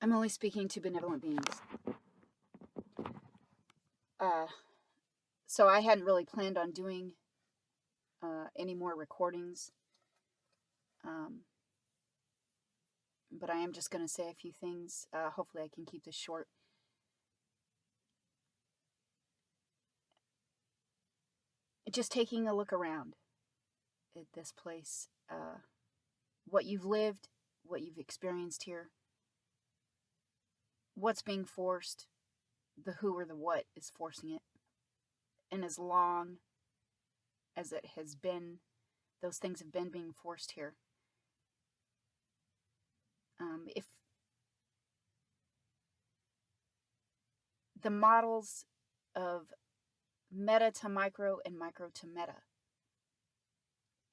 I'm only speaking to benevolent beings. So I hadn't really planned on doing any more recordings. But I am just going to say a few things. Hopefully I can keep this short. Just taking a look around at this place. What you've lived, what you've experienced here, what's being forced, the who or the what is forcing it. And as long as it has been, those things have been being forced here. If the models of meta to micro and micro to meta,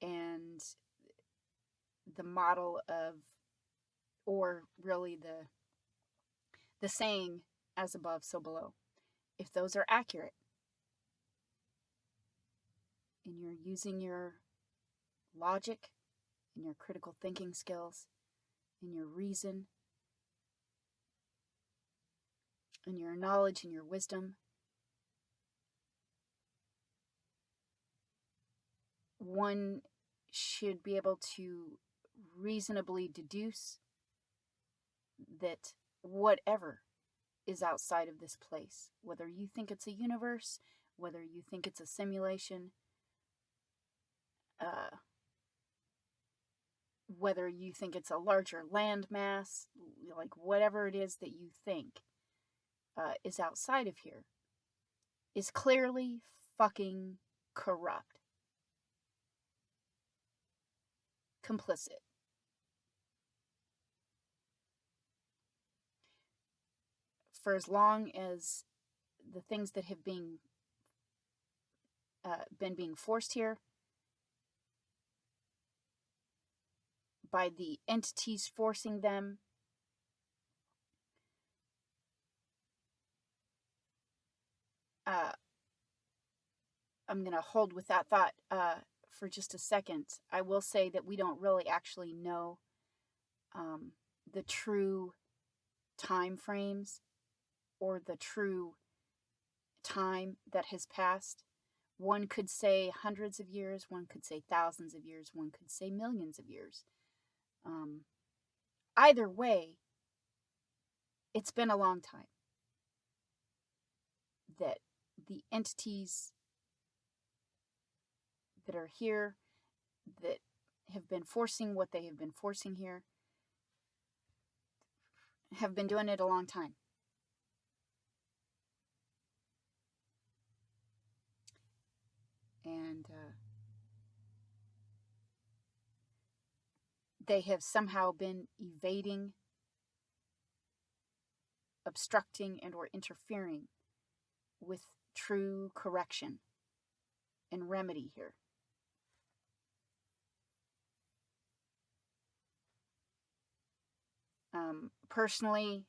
and the model of, or really the saying, as above, so below, if those are accurate, and you're using your logic and your critical thinking skills and your reason and your knowledge and your wisdom, one should be able to reasonably deduce that whatever is outside of this place, whether you think it's a universe, whether you think it's a simulation, whether you think it's a larger land mass, like whatever it is that you think is outside of here, is clearly fucking corrupt. Complicit. For as long as the things that have been being forced here by the entities forcing them, I'm going to hold with that thought for just a second. I will say that we don't really actually know the true time frames or the true time that has passed. One could say hundreds of years, one could say thousands of years, one could say millions of years. Either way, it's been a long time that the entities that are here, that have been forcing what they have been forcing here, have been doing it a long time. And they have somehow been evading, obstructing, and or interfering with true correction and remedy here. Personally,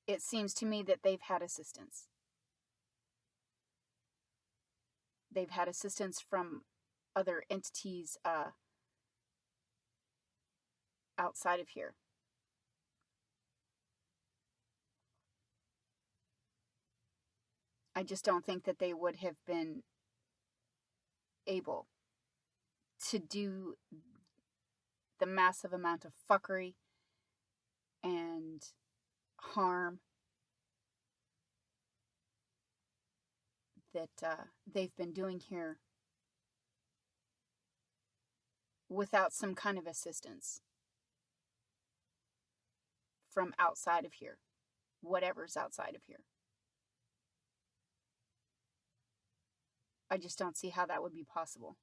it seems to me that they've had assistance. They've had assistance from other entities outside of here. I just don't think that they would have been able to do the massive amount of fuckery and harm that they've been doing here without some kind of assistance from outside of here, whatever's outside of here. I just don't see how that would be possible.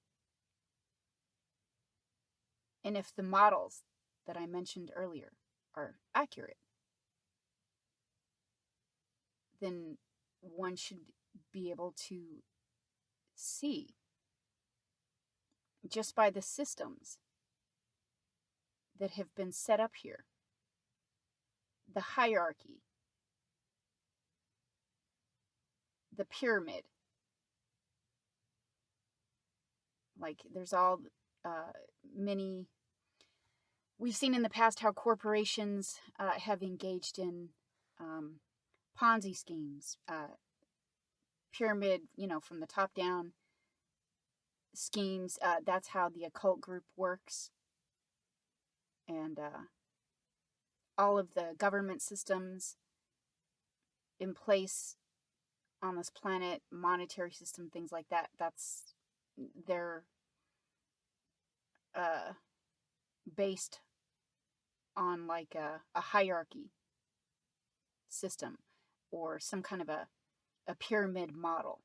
And if the models that I mentioned earlier are accurate, then one should be able to see, just by the systems that have been set up here, the hierarchy, the pyramid, like there's all many We've seen in the past how corporations have engaged in Ponzi schemes, pyramid, from the top down schemes. That's how the occult group works. And all of the government systems in place on this planet, monetary system, things like that, they're based on like a hierarchy system or some kind of a pyramid model.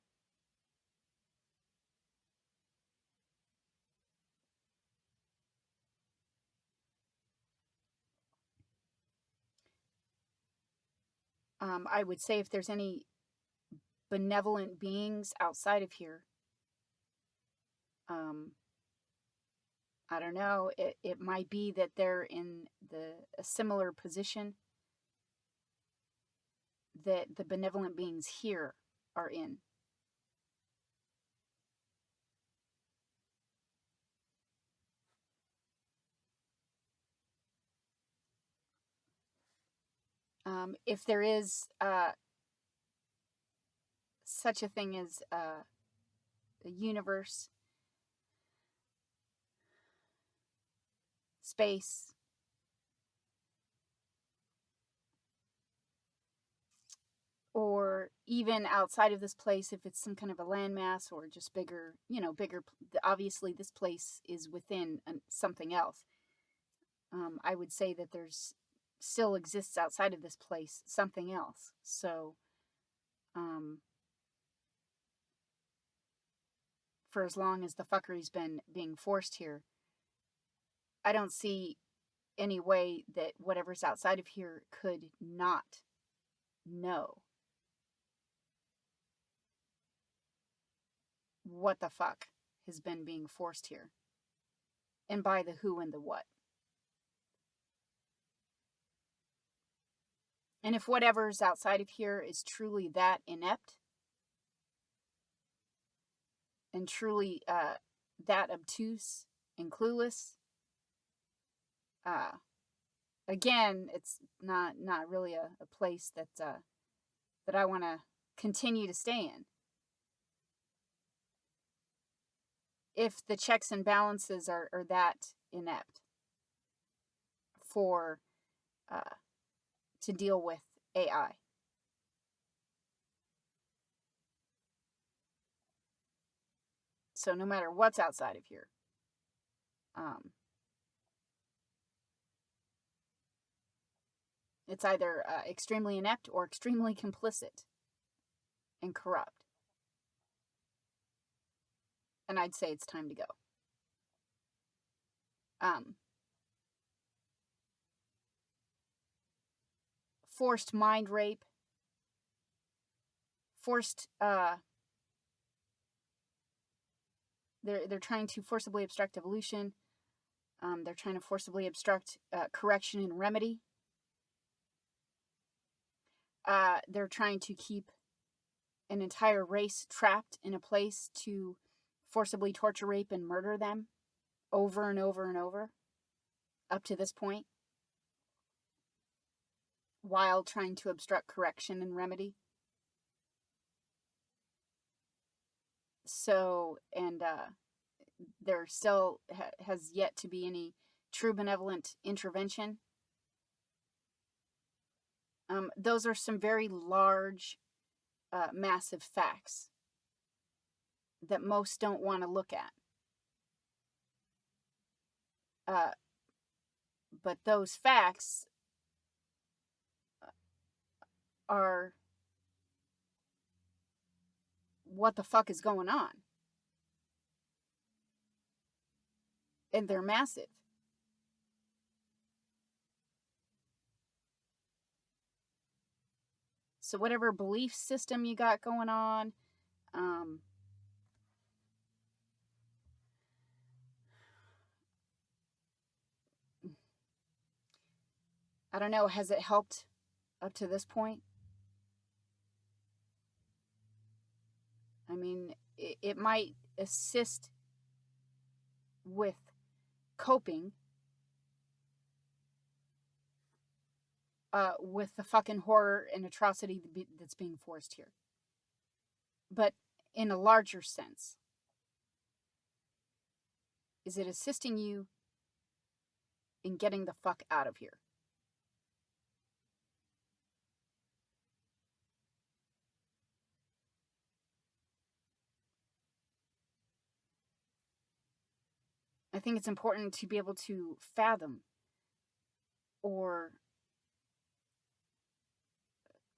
I would say if there's any benevolent beings outside of here, I don't know, it might be that they're in a similar position that the benevolent beings here are in. If there is such a thing as the universe, space, or even outside of this place, if it's some kind of a landmass or just bigger, obviously this place is within something else. I would say that there's still exists outside of this place something else. So for as long as the fuckery's been being forced here, I don't see any way that whatever's outside of here could not know what the fuck has been being forced here, and by the who and the what. And if whatever's outside of here is truly that inept and truly that obtuse and clueless, again, it's not really a place that I want to continue to stay in. If the checks and balances are that inept for to deal with AI. So no matter what's outside of here, it's either extremely inept or extremely complicit and corrupt. And I'd say it's time to go. Forced mind rape, forced, they're trying to forcibly obstruct evolution. They're trying to forcibly obstruct correction and remedy. They're trying to keep an entire race trapped in a place to forcibly torture, rape, and murder them over and over and over up to this point, while trying to obstruct correction and remedy. So, and there still has yet to be any true benevolent intervention. Those are some very large, massive facts that most don't want to look at. But those facts are what the fuck is going on. And they're massive. So whatever belief system you got going on, I don't know, has it helped up to this point? I mean, it might assist with coping, with the fucking horror and atrocity that's being forced here. But in a larger sense, is it assisting you in getting the fuck out of here? I think it's important to be able to fathom or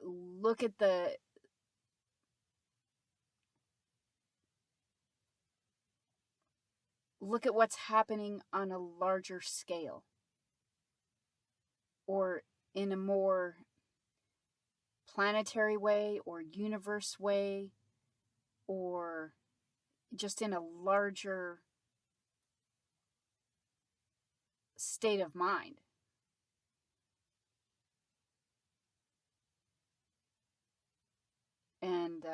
look at what's happening on a larger scale, or in a more planetary way or universe way, or just in a larger state of mind. And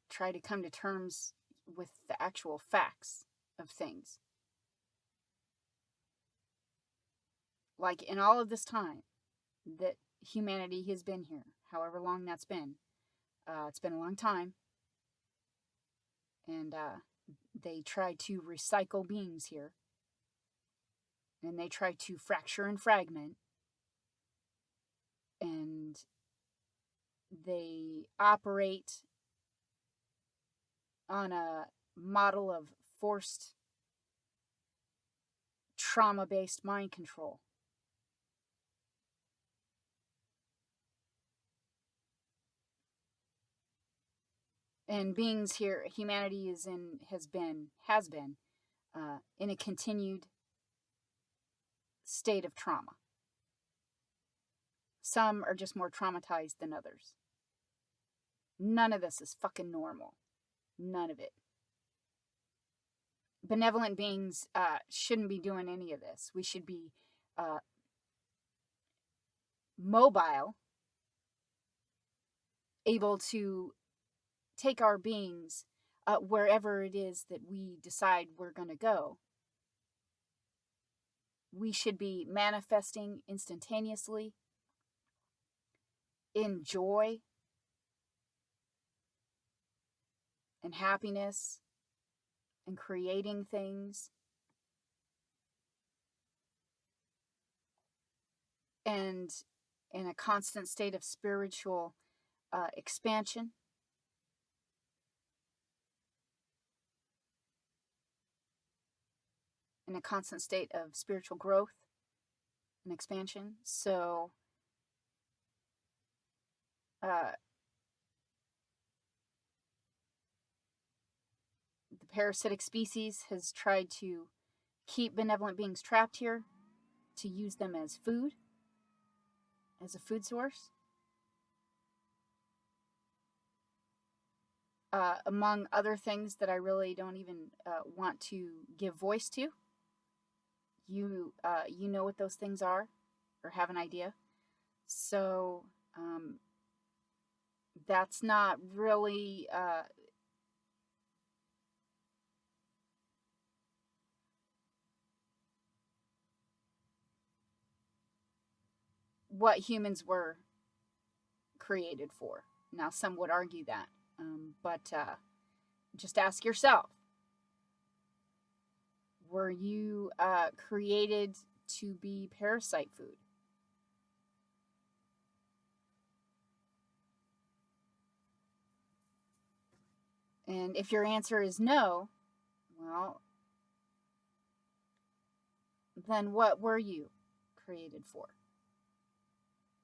try to come to terms with the actual facts of things. Like, in all of this time that humanity has been here, however long that's been, it's been a long time, and they try to recycle beings here, and they try to fracture and fragment, and they operate on a model of forced trauma-based mind control. And beings here, humanity has been in a continued state of trauma. Some are just more traumatized than others. None of this is fucking normal. None of it. Benevolent beings shouldn't be doing any of this. We should be mobile, able to take our beings wherever it is that we decide we're going to go. We should be manifesting instantaneously in joy and happiness and creating things and in a constant state of spiritual expansion. In a constant state of spiritual growth and expansion. So the parasitic species has tried to keep benevolent beings trapped here, to use them as food, as a food source. Among other things that I really don't even want to give voice to. You know what those things are, or have an idea. So that's not really what humans were created for. Now, some would argue that, but just ask yourself, were you created to be parasite food? And if your answer is no, well, then what were you created for?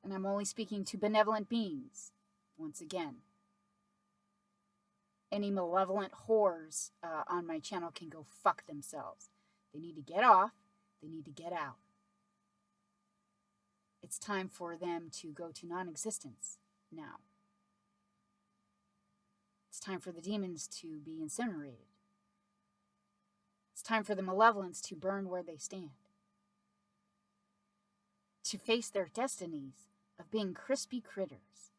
And I'm only speaking to benevolent beings, once again. Any malevolent whores on my channel can go fuck themselves. They need to get off. They need to get out. It's time for them to go to non-existence now. It's time for the demons to be incinerated. It's time for the malevolents to burn where they stand. To face their destinies of being crispy critters.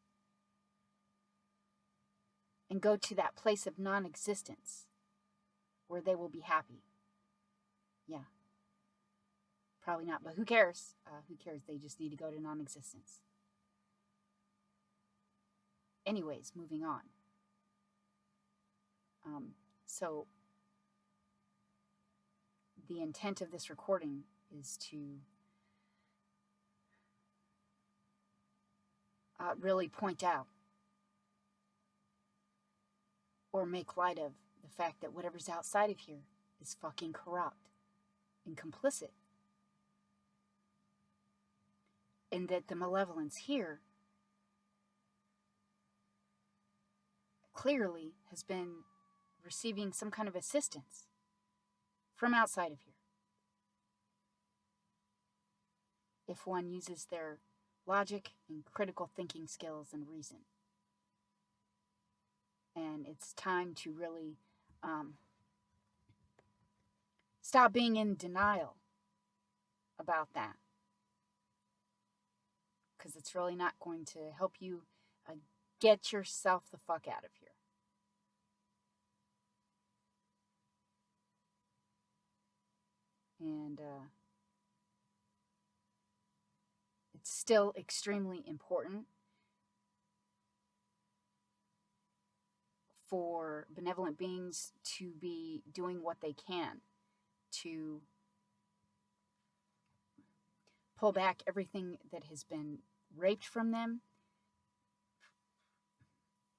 And go to that place of non-existence where they will be happy. Yeah. Probably not, but who cares? Who cares? They just need to go to non-existence. Anyways, moving on. So the intent of this recording is to really point out or make light of the fact that whatever's outside of here is fucking corrupt and complicit. And that the malevolence here clearly has been receiving some kind of assistance from outside of here. If one uses their logic and critical thinking skills and reason. And it's time to really stop being in denial about that. Because it's really not going to help you get yourself the fuck out of here. And it's still extremely important for benevolent beings to be doing what they can to pull back everything that has been raped from them,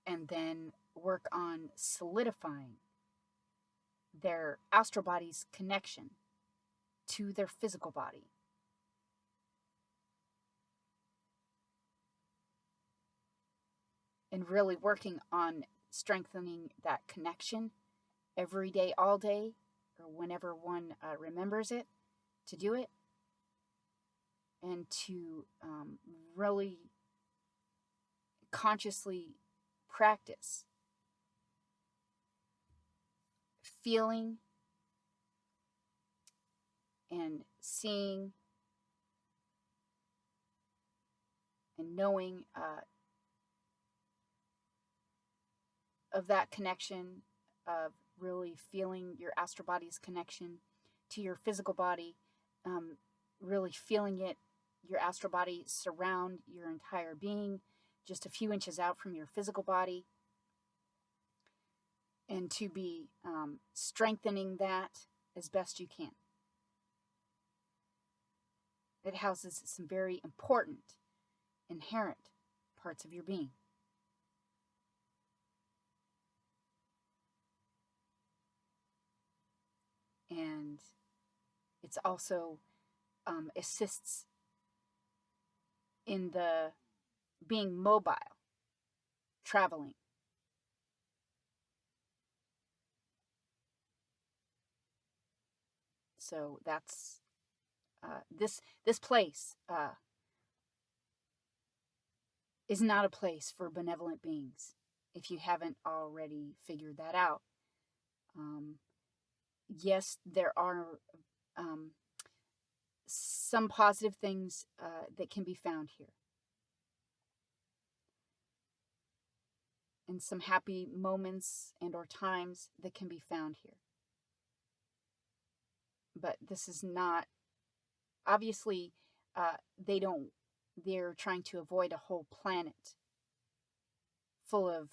and then work on solidifying their astral body's connection to their physical body. And really working on strengthening that connection every day, all day, or whenever one remembers it, to do it. And to really consciously practice feeling and seeing and knowing of that connection, of really feeling your astral body's connection to your physical body, really feeling it, your astral body surround your entire being, just a few inches out from your physical body, and to be strengthening that as best you can. It houses some very important, inherent parts of your being. And it's also assists in the being mobile, traveling. So that's this place is not a place for benevolent beings, if you haven't already figured that out. Yes, there are some positive things that can be found here. And some happy moments and or times that can be found here. But this is not, obviously, they're trying to avoid a whole planet full of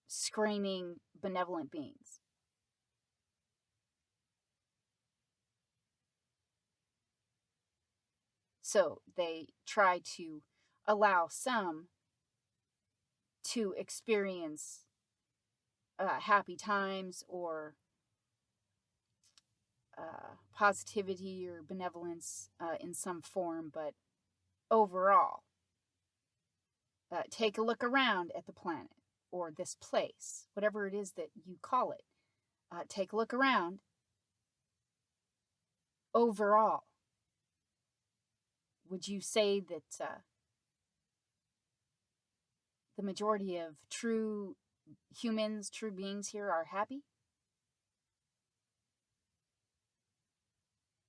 screaming benevolent beings. So they try to allow some to experience happy times or positivity or benevolence in some form, but overall, take a look around at the planet or this place, whatever it is that you call it. Take a look around. Overall, would you say that the majority of true humans, true beings here are happy?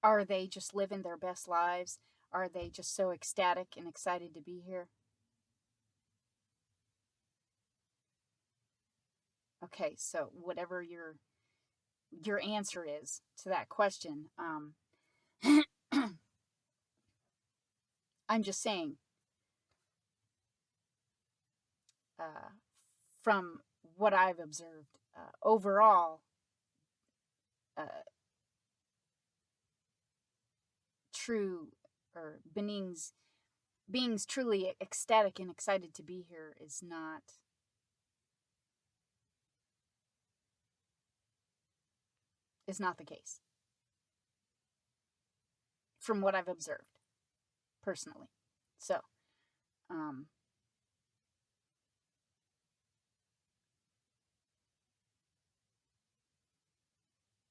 Are they just living their best lives? Are they just so ecstatic and excited to be here? Okay, so whatever your answer is to that question, I'm just saying, from what I've observed, overall, true or beings truly ecstatic and excited to be here is not the case, from what I've observed personally. So,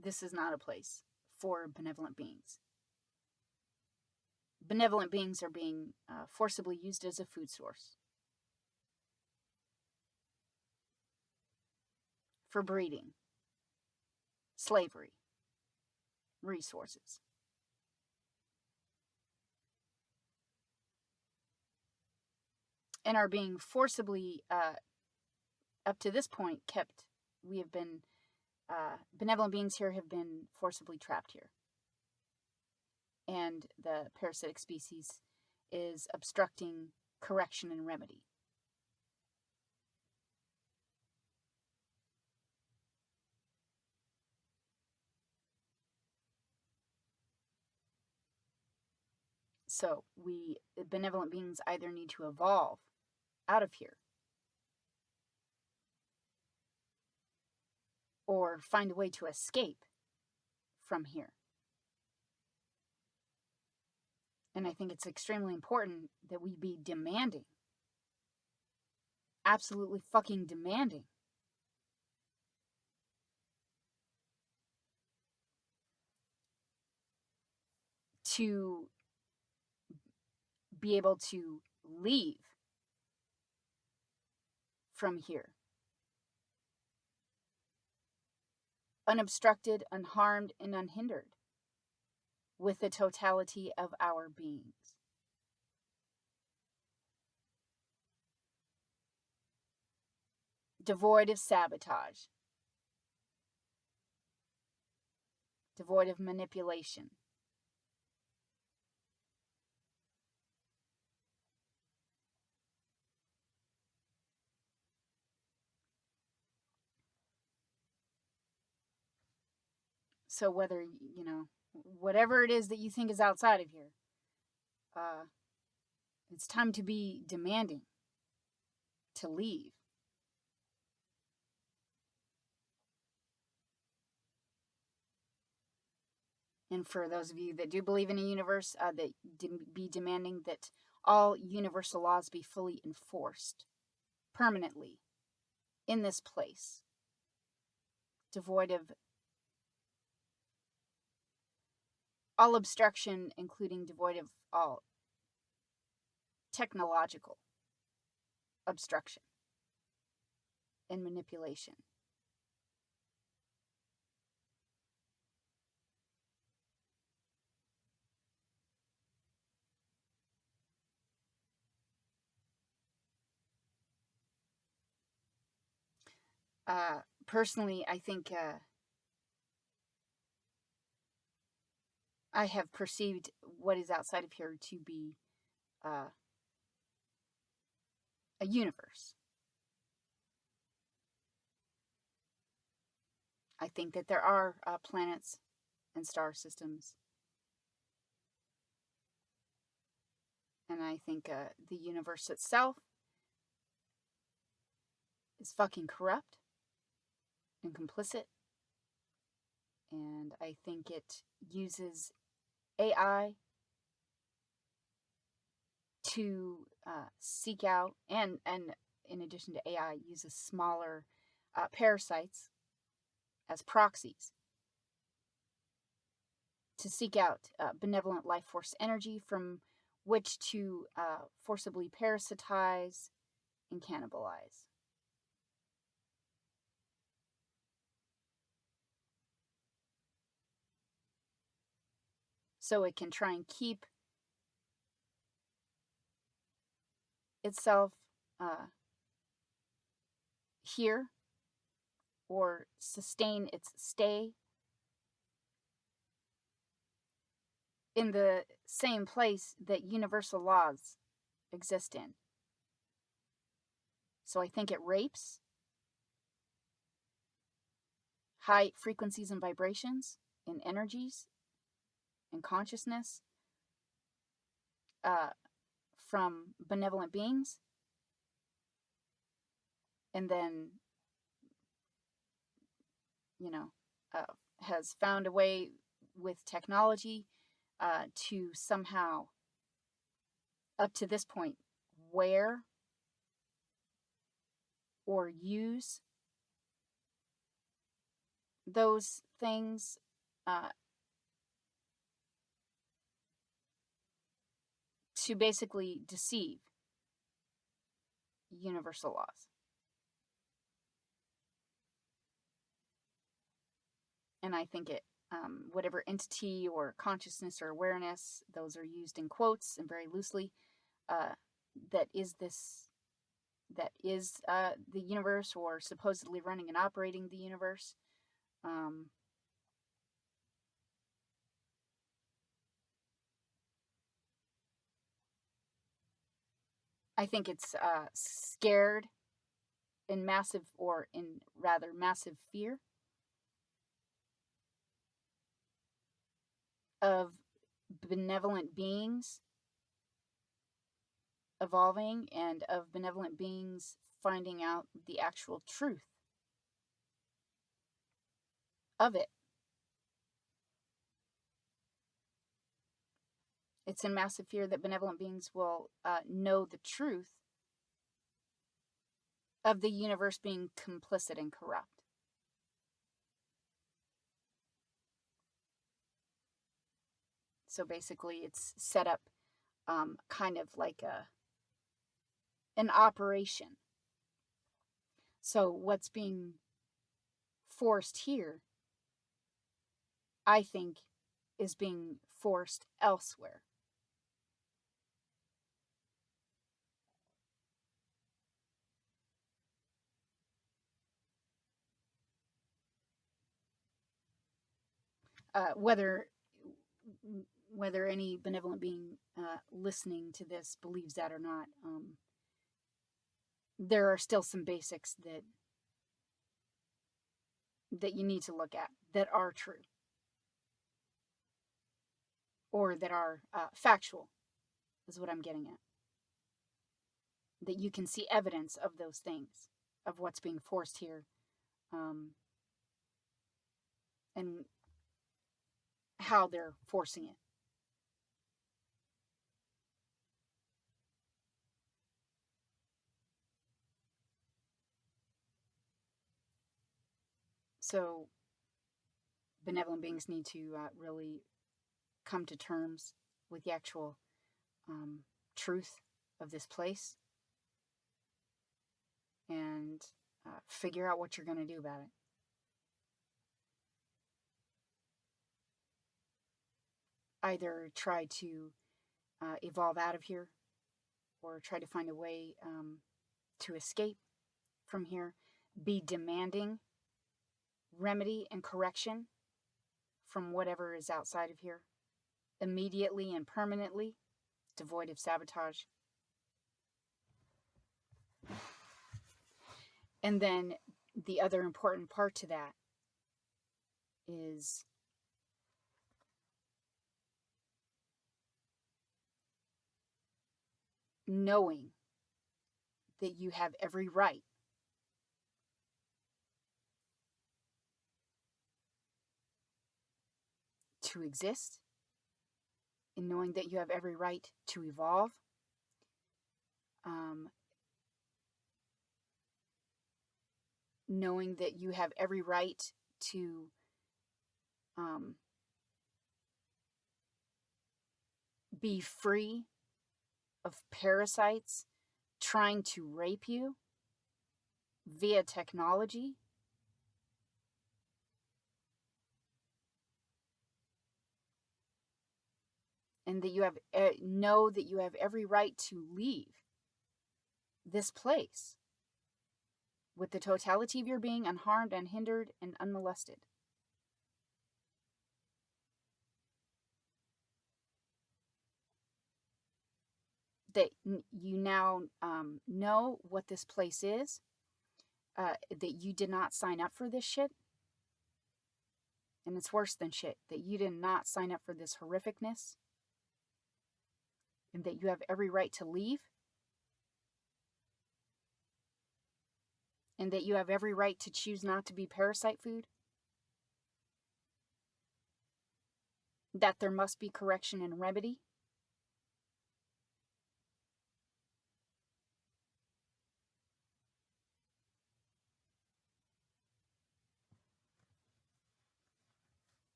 this is not a place for benevolent beings. Benevolent beings are being forcibly used as a food source for breeding, slavery, resources. And are being forcibly, up to this point, kept. We have been, benevolent beings here have been forcibly trapped here. And the parasitic species is obstructing correction and remedy. So benevolent beings either need to evolve out of here or find a way to escape from here. And I think it's extremely important that we be demanding, absolutely fucking demanding, to be able to leave from here unobstructed, unharmed, and unhindered with the totality of our beings. Devoid of sabotage, devoid of manipulation, so whether, whatever it is that you think is outside of here, it's time to be demanding to leave. And for those of you that do believe in a universe, that be demanding that all universal laws be fully enforced permanently in this place, devoid of all obstruction, including devoid of all technological obstruction and manipulation. Personally, I think I have perceived what is outside of here to be a universe. I think that there are planets and star systems. And I think the universe itself is fucking corrupt and complicit. And I think it uses AI to seek out, and in addition to AI, uses smaller parasites as proxies to seek out benevolent life force energy from which to forcibly parasitize and cannibalize. So it can try and keep itself here or sustain its stay in the same place that universal laws exist in. So I think it rapes high frequencies and vibrations and energies and consciousness from benevolent beings, and then, you know, has found a way with technology to somehow, up to this point, wear or use those things to basically deceive universal laws. And I think it, whatever entity or consciousness or awareness, those are used in quotes and very loosely, that is the universe, or supposedly running and operating the universe. I think it's scared in massive, or in rather massive fear of benevolent beings evolving, and of benevolent beings finding out the actual truth of it. It's in massive fear that benevolent beings will know the truth of the universe being complicit and corrupt. So basically it's set up kind of like an operation. So what's being forced here, I think, is being forced elsewhere. Whether any benevolent being listening to this believes that or not, there are still some basics that you need to look at that are true, or that are factual, is what I'm getting at. That you can see evidence of those things, of what's being forced here, and how they're forcing it. So benevolent beings need to really come to terms with the actual truth of this place, and figure out what you're going to do about it. Either try to evolve out of here, or try to find a way to escape from here. Be demanding remedy and correction from whatever is outside of here, immediately and permanently, devoid of sabotage. And then the other important part to that is knowing that you have every right to exist, and knowing that you have every right to evolve, knowing that you have every right to be free of parasites trying to rape you via technology. And that you have know that you have every right to leave this place with the totality of your being, unharmed, unhindered, and unmolested. that you now know what this place is, that you did not sign up for this shit. And it's worse than shit, that you did not sign up for this horrificness, and that you have every right to leave, and that you have every right to choose not to be parasite food, that there must be correction and remedy.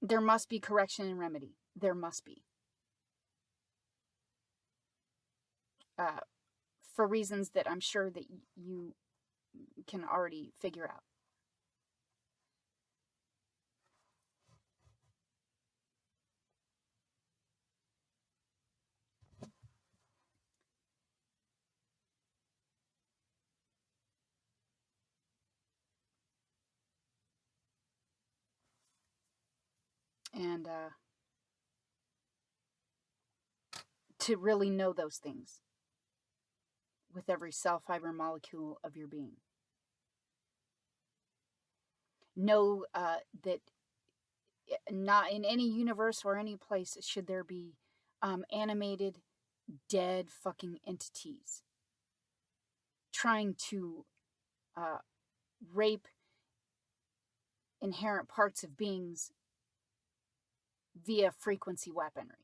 There must be correction and remedy. There must be. For reasons that I'm sure that you can already figure out. And to really know those things with every cell, fiber, molecule of your being. Know that not in any universe or any place should there be animated, dead fucking entities trying to rape inherent parts of beings via frequency weaponry.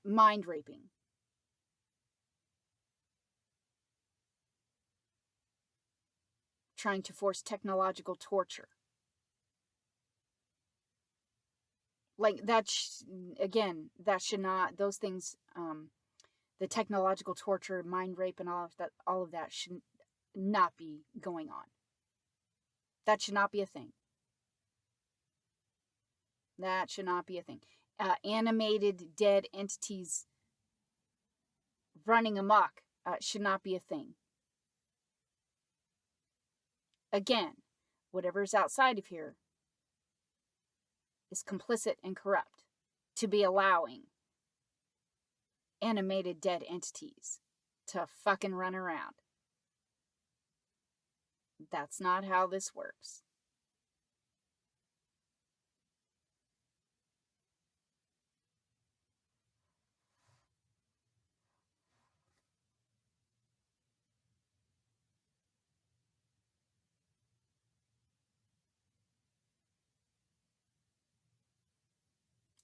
Mind raping. Trying to force technological torture. Like that, again, that should not, those things, the technological torture, mind rape, and all of that should not be going on. That should not be a thing. That should not be a thing. Animated dead entities running amok should not be a thing. Again, whatever's outside of here is complicit and corrupt to be allowing animated dead entities to fucking run around. That's not how this works.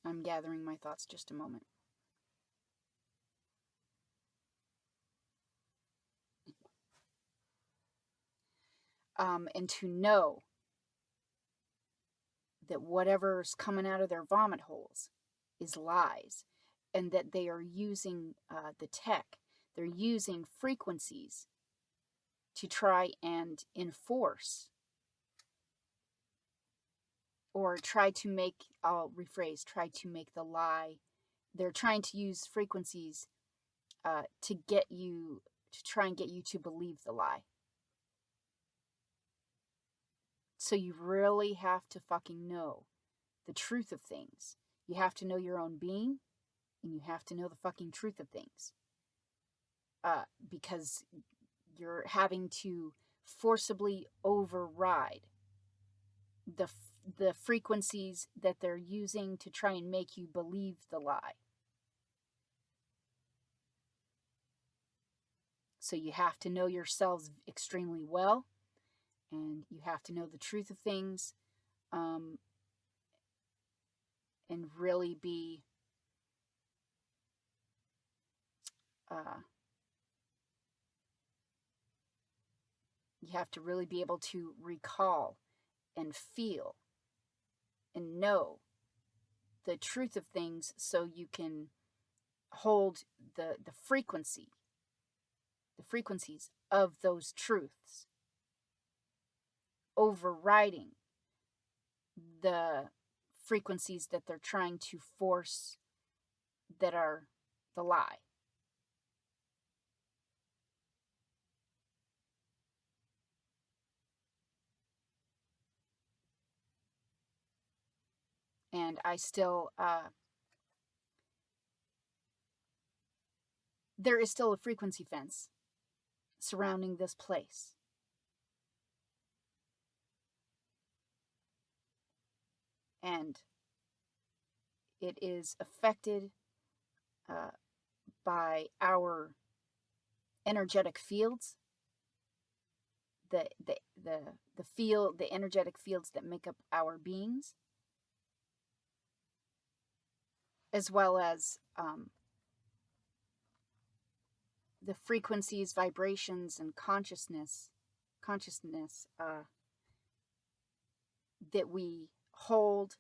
I'm gathering my thoughts, just a moment. And to know that whatever's coming out of their vomit holes is lies, and that they are using the tech, they're using frequencies to try and enforce, or try to make, I'll rephrase, try to make the lie. They're trying to use frequencies to get you, to try and get you to believe the lie. So you really have to fucking know the truth of things. You have to know your own being, and you have to know the fucking truth of things. Because you're having to forcibly override the frequencies that they're using to try and make you believe the lie. So you have to know yourselves extremely well, and you have to know the truth of things, and really be you have to really be able to recall and feel and know the truth of things, so you can hold the frequencies of those truths, overriding the frequencies that they're trying to force, that are the lie. And I still, there is still a frequency fence surrounding this place. And it is affected by our energetic fields, the energetic fields that make up our beings, as well as the frequencies, vibrations, and consciousness that we hold,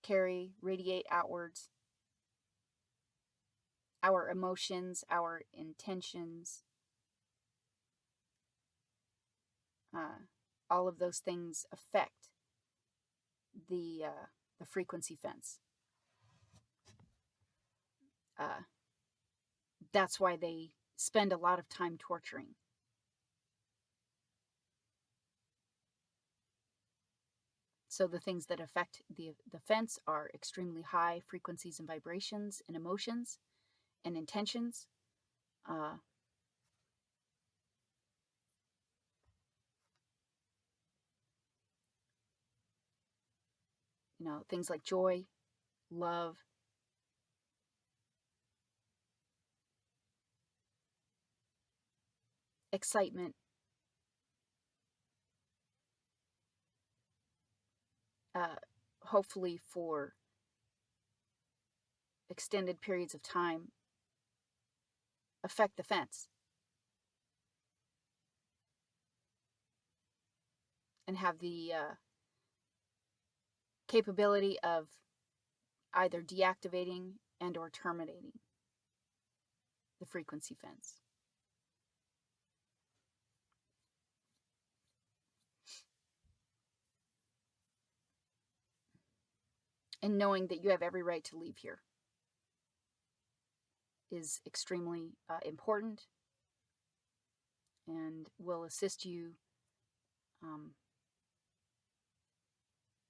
carry, radiate outwards, our emotions, our intentions, all of those things affect the frequency fence. That's why they spend a lot of time torturing. So the things that affect the fence are extremely high frequencies and vibrations and emotions and intentions. You know, things like joy, love, excitement, hopefully for extended periods of time, affect the fence and have the capability of either deactivating and or terminating the frequency fence. And knowing that you have every right to leave here is extremely important and will assist you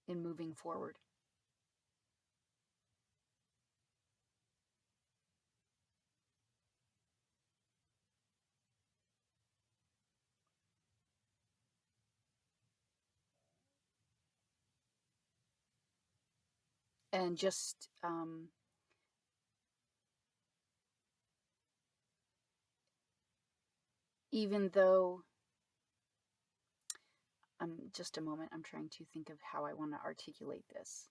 in moving forward. And just even though, just a moment, I'm trying to think of how I want to articulate this.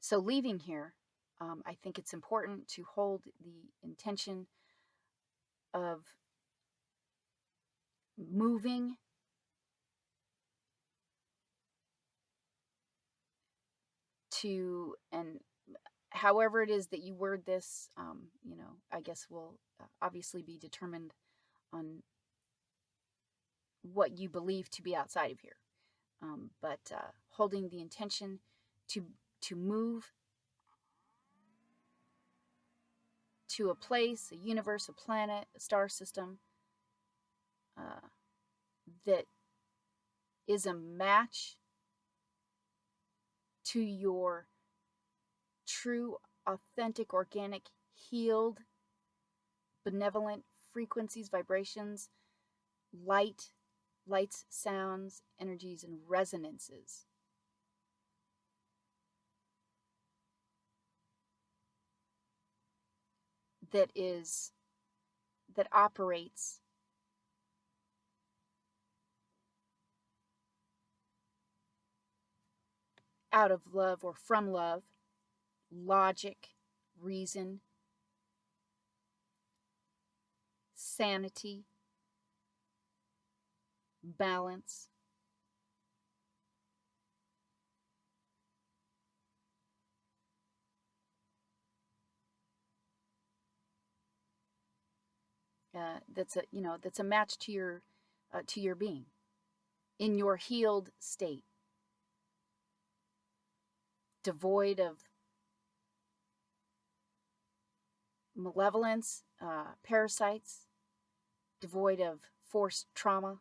So leaving here, I think it's important to hold the intention of moving to, and however it is that you word this, you know, I guess will obviously be determined on what you believe to be outside of here. But holding the intention to move to a place, a universe, a planet, a star system that is a match to your true, authentic, organic, healed, benevolent frequencies, vibrations, lights, sounds, energies, and resonances. That operates out of love or from love, logic, reason, sanity, balance, that's a match to your being in your healed state, devoid of malevolence, parasites, devoid of forced trauma,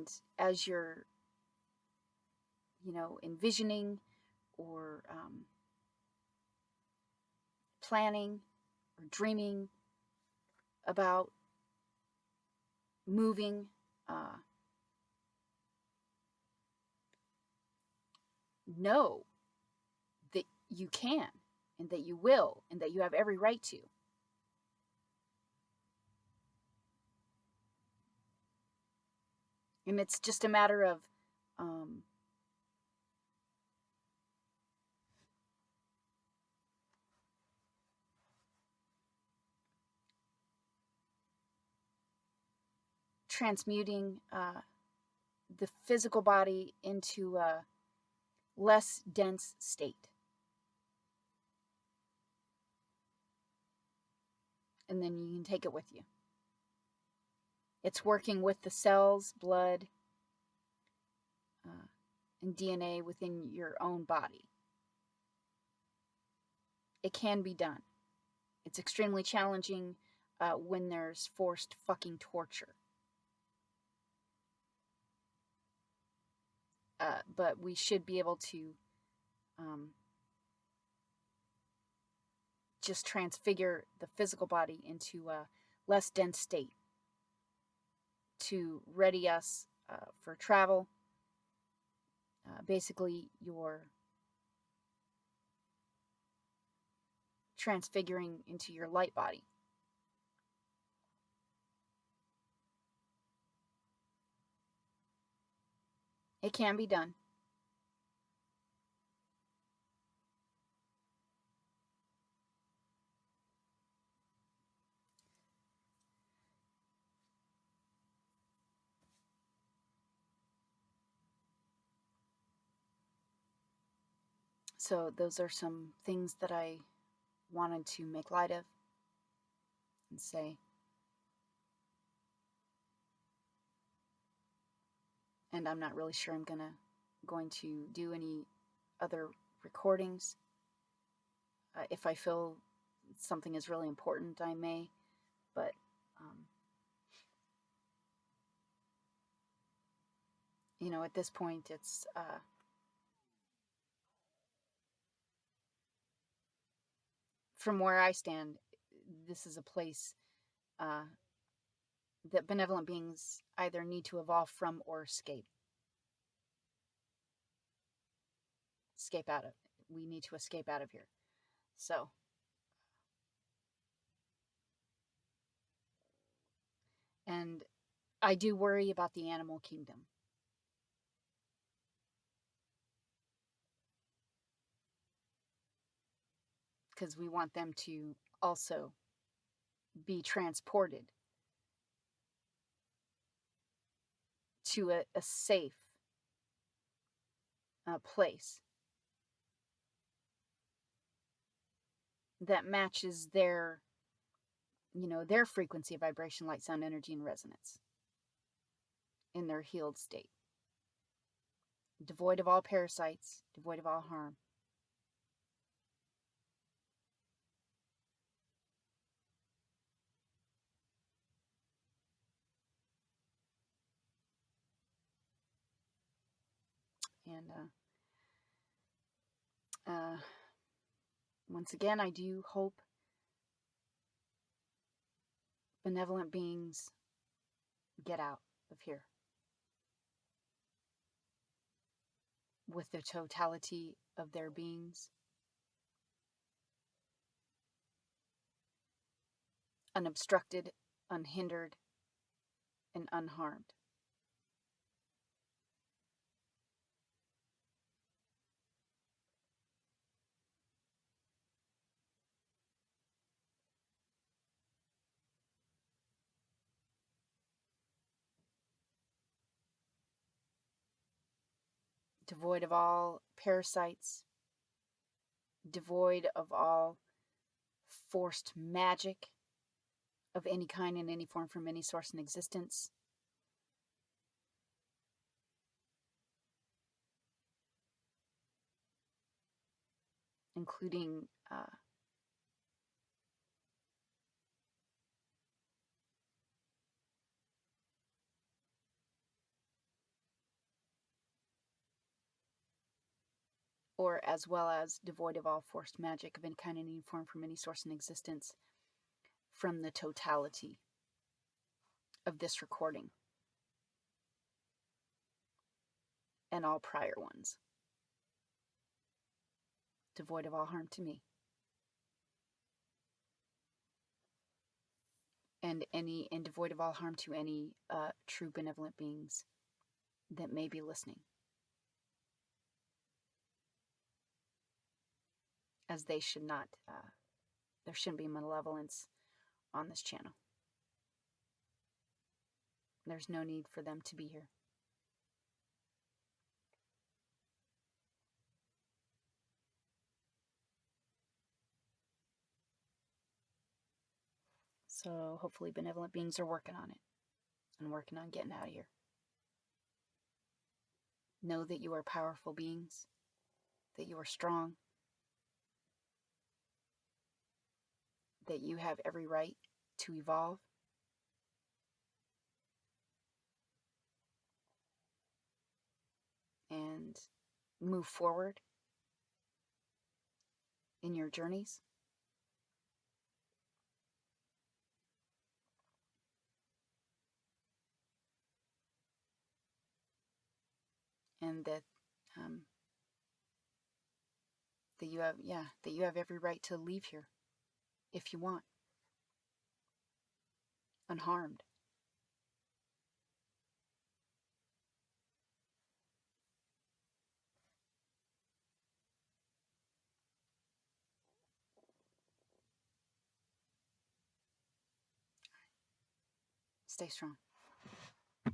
And as you're, envisioning or planning or dreaming about moving, know that you can and that you will and that you have every right to. And it's just a matter of transmuting the physical body into a less dense state. And then you can take it with you. It's working with the cells, blood, and DNA within your own body. It can be done. It's extremely challenging when there's forced fucking torture. But we should be able to just transfigure the physical body into a less dense state to ready us for travel. Basically, you're transfiguring into your light body. It can be done. So those are some things that I wanted to make light of and say. And I'm not really sure I'm going to do any other recordings. If I feel something is really important, I may, but at this point, it's from where I stand, this is a place that benevolent beings either need to evolve from or escape out of. We need to escape out of here. So, and I do worry about the animal kingdom. Because we want them to also be transported to a safe place that matches their frequency, vibration, light, sound, energy, and resonance in their healed state. Devoid of all parasites, devoid of all harm. And once again, I do hope benevolent beings get out of here with the totality of their beings, unobstructed, unhindered, and unharmed. Devoid of all parasites, devoid of all forced magic of any kind in any form from any source in existence. Including or as well as devoid of all forced magic of any kind, any form, from any source in existence, from the totality of this recording and all prior ones. Devoid of all harm to me. And devoid of all harm to any true benevolent beings that may be listening, as they should not, there shouldn't be malevolence on this channel. There's no need for them to be here. So hopefully benevolent beings are working on it and working on getting out of here. Know that you are powerful beings, that you are strong, that you have every right to evolve, and move forward in your journeys. And that you have every right to leave here if you want, unharmed. Stay strong.